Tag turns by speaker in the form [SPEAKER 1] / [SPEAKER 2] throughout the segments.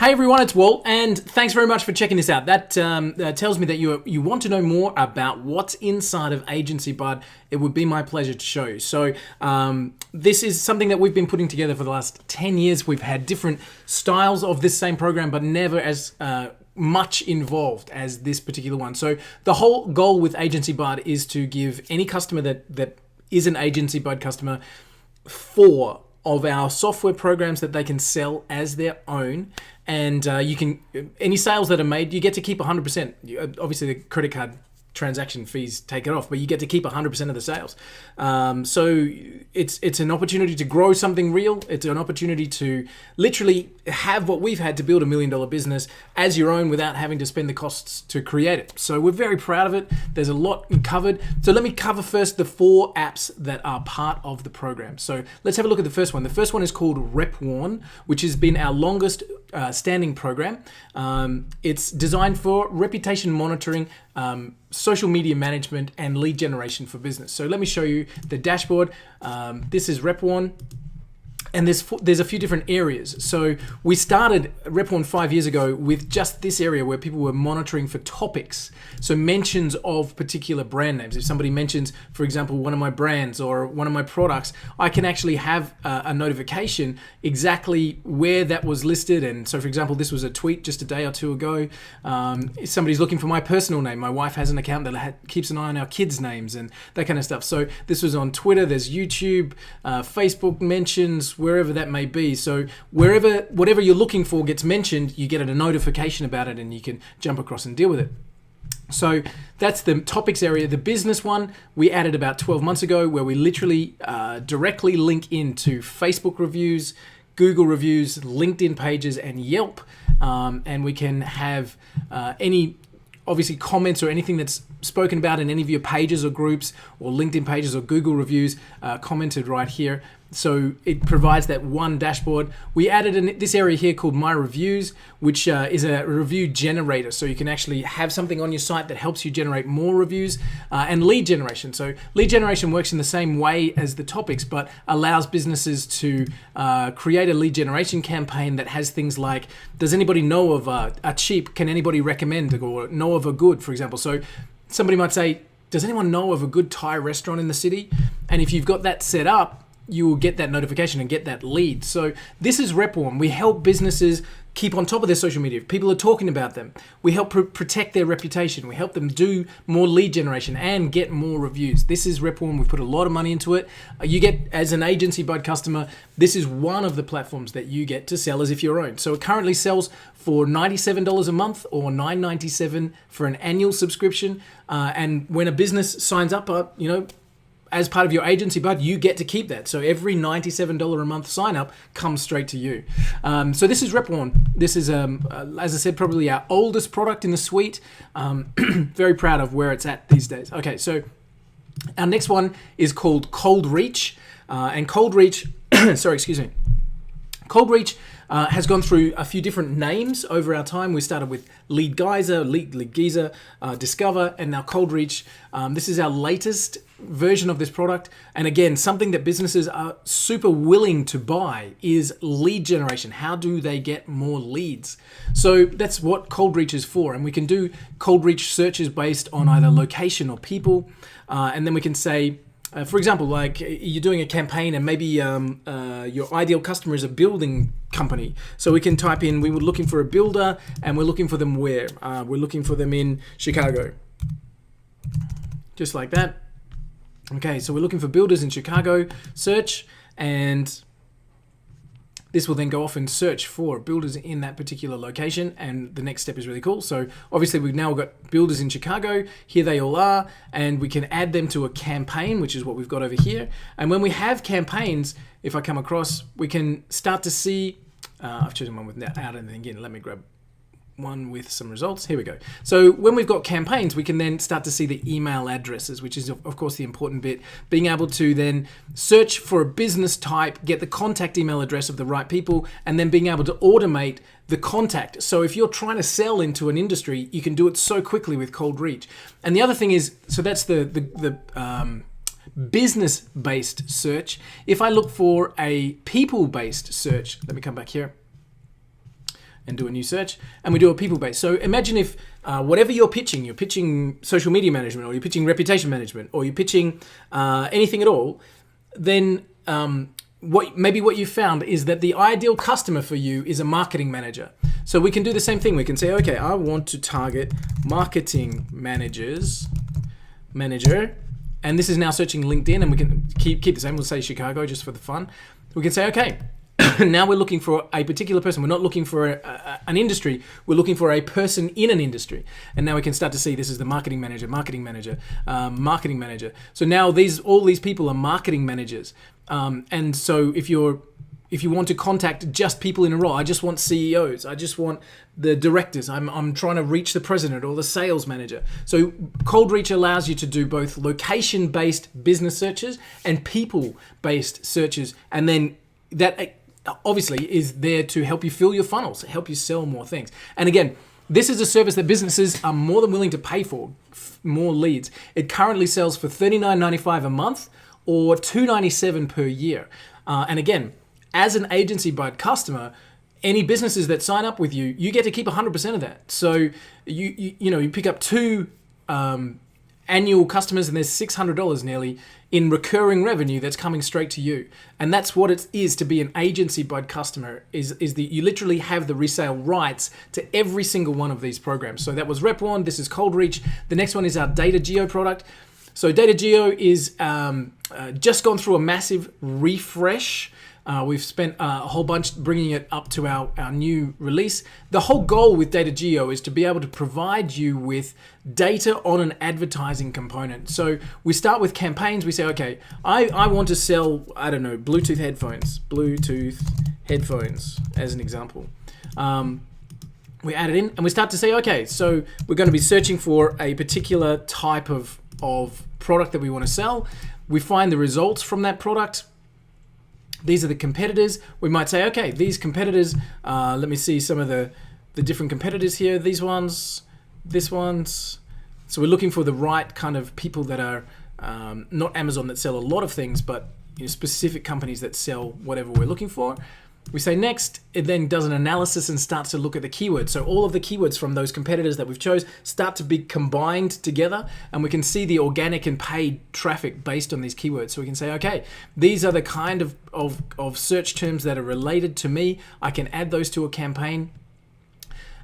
[SPEAKER 1] Hey everyone, it's Walt, and thanks very much for checking this out. That tells me that you want to know more about what's inside of Agency Bud. It would be my pleasure to show you. So this is something that we've been putting together for the last 10 years. We've had different styles of this same program, but never as much involved as this particular one. So the whole goal with Agency Bud is to give any customer that is an Agency Bud customer 4 of our software programs that they can sell as their own. And you can, any sales that are made, you get to keep 100%. Obviously, the credit card transaction fees take it off, but you get to keep 100% of the sales. So it's an opportunity to grow something real. It's an opportunity to literally have what we've had to build $1 million business as your own without having to spend the costs to create it. So we're very proud of it. There's a lot covered. So let me cover first the 4 apps that are part of the program. So let's have a look at the first one. The first one is called RepWarn, which has been our longest standing program. It's designed for reputation monitoring, social media management, and lead generation for business. So let me show you the dashboard. This is RepWarn. And there's a few different areas. So we started RepWarn 5 years ago with just this area where people were monitoring for topics. So mentions of particular brand names. If somebody mentions, for example, one of my brands or one of my products, I can actually have a notification exactly where that was listed. And so, for example, this was a tweet just a day or two ago. If somebody's looking for my personal name, my wife has an account that keeps an eye on our kids' names and that kind of stuff. So this was on Twitter, there's YouTube, Facebook mentions, wherever that may be. So whatever you're looking for gets mentioned, you get a notification about it and you can jump across and deal with it. So that's the topics area. The business one we added about 12 months ago, where we literally directly link into Facebook reviews, Google reviews, LinkedIn pages, and Yelp. And we can have any obviously comments or anything that's spoken about in any of your pages or groups or LinkedIn pages or Google reviews commented right here. So it provides that one dashboard. We added this area here called My Reviews, which is a review generator. So you can actually have something on your site that helps you generate more reviews, and lead generation. So lead generation works in the same way as the topics, but allows businesses to create a lead generation campaign that has things like, does anybody know of a cheap, can anybody recommend, or know of a good, for example. So somebody might say, does anyone know of a good Thai restaurant in the city? And if you've got that set up, you will get that notification and get that lead. So this is RepWarn. We help businesses keep on top of their social media. If people are talking about them, we help protect their reputation. We help them do more lead generation and get more reviews. This is RepWarn. We've put a lot of money into it. You get, as an Agency Bud customer, this is one of the platforms that you get to sell as if your own. So it currently sells for $97 a month or $9.97 for an annual subscription. And when a business signs up, as part of your Agency Bud, you get to keep that. So every $97 a month sign up comes straight to you. So this is RepWarn. This is, as I said, probably our oldest product in the suite. Very proud of where it's at these days. Okay, so our next one is called Cold Reach. And Cold Reach, Cold Reach has gone through a few different names over our time. We started with Lead Geyser, Discover, and now Cold Reach. This is our latest version of this product. And again, something that businesses are super willing to buy is lead generation. How do they get more leads? So that's what Cold Reach is for. And we can do Cold Reach searches based on either location or people. And then we can say, for example, like you're doing a campaign and maybe your ideal customer is a building company. So we can type in, we were looking for a builder and we're looking for them where? We're looking for them in Chicago. Just like that. Okay, so we're looking for builders in Chicago, search, and this will then go off and search for builders in that particular location, and the next step is really cool. So obviously we've now got builders in Chicago, here they all are, and we can add them to a campaign, which is what we've got over here. And when we have campaigns, if I come across, we can start to see, I've chosen one without anything in, let me grab one with some results. Here we go. So when we've got campaigns, we can then start to see the email addresses, which is of course the important bit. Being able to then search for a business type, get the contact email address of the right people, and then being able to automate the contact. So if you're trying to sell into an industry, you can do it so quickly with Cold Reach. And the other thing is, so that's the business-based search. If I look for a people-based search, let me come back here. and do a new search, and we do a people base. So imagine if whatever you're pitching social media management, or you're pitching reputation management, or you're pitching anything at all, then what you found is that the ideal customer for you is a marketing manager. So we can do the same thing. We can say, okay, I want to target marketing manager, and this is now searching LinkedIn, and we can keep the same. We'll say Chicago just for the fun. We can say, okay, now we're looking for a particular person. We're not looking for an industry. We're looking for a person in an industry. And now we can start to see this is the marketing manager. So now all these people are marketing managers. And so if you want to contact just people in a role, I just want CEOs, I just want the directors, I'm trying to reach the president or the sales manager. So Cold Reach allows you to do both location-based business searches and people-based searches. And then that obviously is there to help you fill your funnels, help you sell more things. And again, this is a service that businesses are more than willing to pay for, more leads. It currently sells for $39.95 a month or $297 per year. And again, as an Agency Bud customer, any businesses that sign up with you, you get to keep 100% of that. So you pick up 2 annual customers, and there's $600 nearly in recurring revenue that's coming straight to you. And that's what it is to be an Agency Bud customer, is that you literally have the resale rights to every single one of these programs. So that was Rep1, this is Cold Reach. The next one is our Data Geo product. So Data Geo is just gone through a massive refresh. We've spent a whole bunch bringing it up to our new release. The whole goal with Data Geo is to be able to provide you with data on an advertising component. So we start with campaigns. We say, okay, I want to sell, I don't know, Bluetooth headphones as an example. We add it in and we start to say, okay, so we're going to be searching for a particular type of product that we want to sell. We find the results from that product. These are the competitors. We might say, okay, these competitors, let me see some of the different competitors here. These ones, this ones. So we're looking for the right kind of people that are not Amazon that sell a lot of things, but specific companies that sell whatever we're looking for. We say next, it then does an analysis and starts to look at the keywords. So all of the keywords from those competitors that we've chose start to be combined together, and we can see the organic and paid traffic based on these keywords. So we can say, okay, these are the kind of search terms that are related to me. I can add those to a campaign.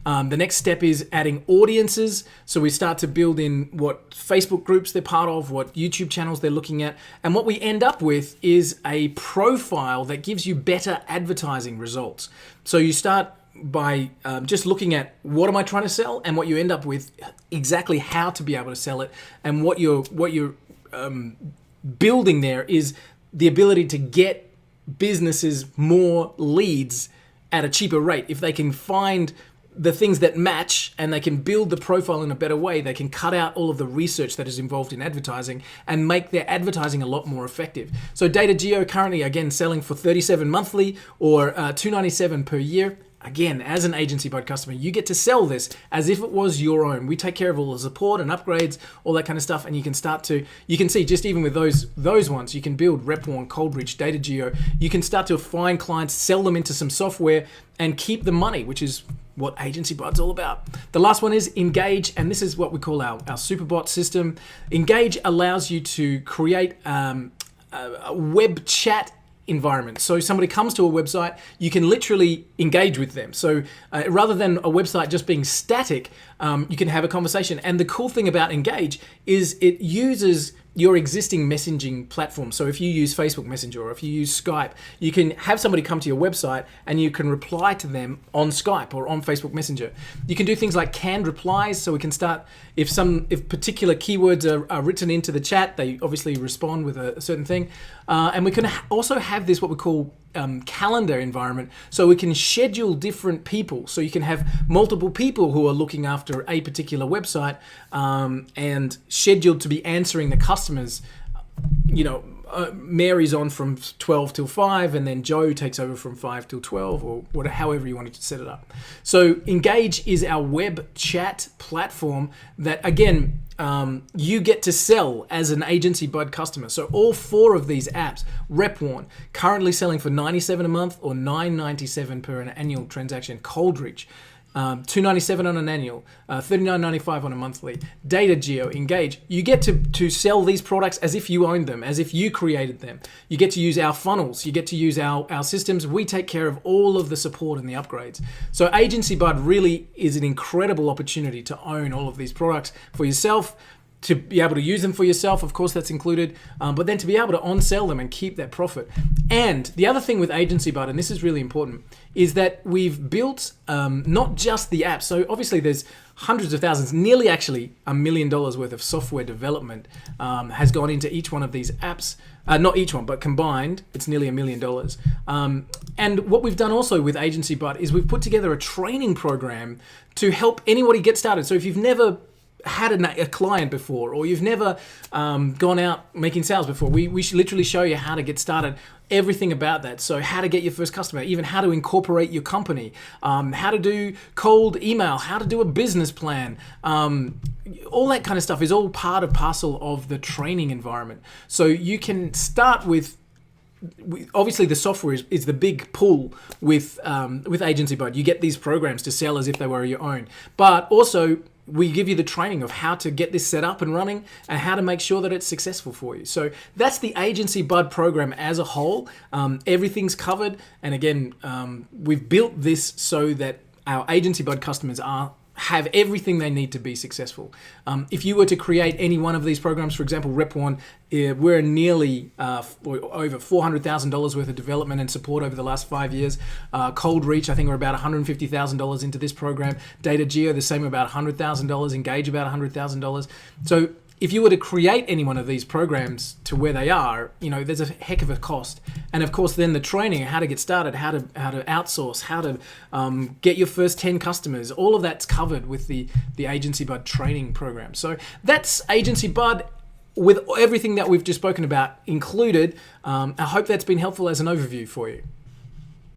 [SPEAKER 1] The next step is adding audiences. So we start to build in what Facebook groups they're part of, what YouTube channels they're looking at. And what we end up with is a profile that gives you better advertising results. So you start by just looking at what am I trying to sell, and what you end up with exactly how to be able to sell it. And what you're building there is the ability to get businesses more leads at a cheaper rate. If they can find the things that match and they can build the profile in a better way, they can cut out all of the research that is involved in advertising and make their advertising a lot more effective. So Data Geo currently, again, selling for $37 monthly or $297 per year. Again, as an Agency Bud customer, you get to sell this as if it was your own. We take care of all the support and upgrades, all that kind of stuff, and you can see just even with those ones, you can build Rep1, Cold Reach, Data Geo. You can start to find clients, sell them into some software, and keep the money, which is what Agency Bud's all about. The last one is Engage, and this is what we call our Superbot system. Engage allows you to create a web chat environment. So somebody comes to a website, you can literally engage with them. So rather than a website just being static, you can have a conversation. And the cool thing about Engage is it uses your existing messaging platform. So if you use Facebook Messenger or if you use Skype, you can have somebody come to your website and you can reply to them on Skype or on Facebook Messenger. You can do things like canned replies. So we can start, if particular keywords are written into the chat, they obviously respond with a certain thing. And we can also have this, what we call calendar environment, so we can schedule different people. So you can have multiple people who are looking after a particular website and scheduled to be answering the customers. Mary's on from 12 till 5, and then Joe takes over from 5 till 12, or whatever, however you wanted to set it up. So Engage is our web chat platform that, again, you get to sell as an Agency Bud customer. So all 4 of these apps, RepWarn, currently selling for $97 a month or $9.97 per an annual transaction. Coldreach, $297 on an annual, $39.95 on a monthly. DataGeo, Engage. You get to sell these products as if you owned them, as if you created them. You get to use our funnels. You get to use our systems. We take care of all of the support and the upgrades. So Agency Bud really is an incredible opportunity to own all of these products for yourself, to be able to use them for yourself, of course that's included, but then to be able to on-sell them and keep that profit. And the other thing with Agency Bud, and this is really important, is that we've built not just the app. So obviously there's hundreds of thousands, nearly actually $1 million worth of software development has gone into each one of these apps. Not each one, but combined, it's nearly $1 million. And what we've done also with Agency Bud is we've put together a training program to help anybody get started. So if you've never had a client before, or you've never gone out making sales before, we should literally show you how to get started, everything about that. So how to get your first customer, even how to incorporate your company, how to do cold email, how to do a business plan, all that kind of stuff is all part and parcel of the training environment. So you can start with, obviously the software is the big pull with Agency Bud. You get these programs to sell as if they were your own, but also we give you the training of how to get this set up and running and how to make sure that it's successful for you. So that's the Agency Bud program as a whole. Everything's covered. And again, we've built this so that our Agency Bud customers have everything they need to be successful. If you were to create any one of these programs, for example, RepWarn, we're nearly over $400,000 worth of development and support over the last 5 years. Coldreach, I think we're about $150,000 into this program. DataGeo, the same, about $100,000. Engage, about $100,000. So if you were to create any one of these programs to where they are, there's a heck of a cost. And of course, then the training, how to get started, how to outsource, how to get your first 10 customers, all of that's covered with the Agency Bud training program. So that's Agency Bud with everything that we've just spoken about included. I hope that's been helpful as an overview for you.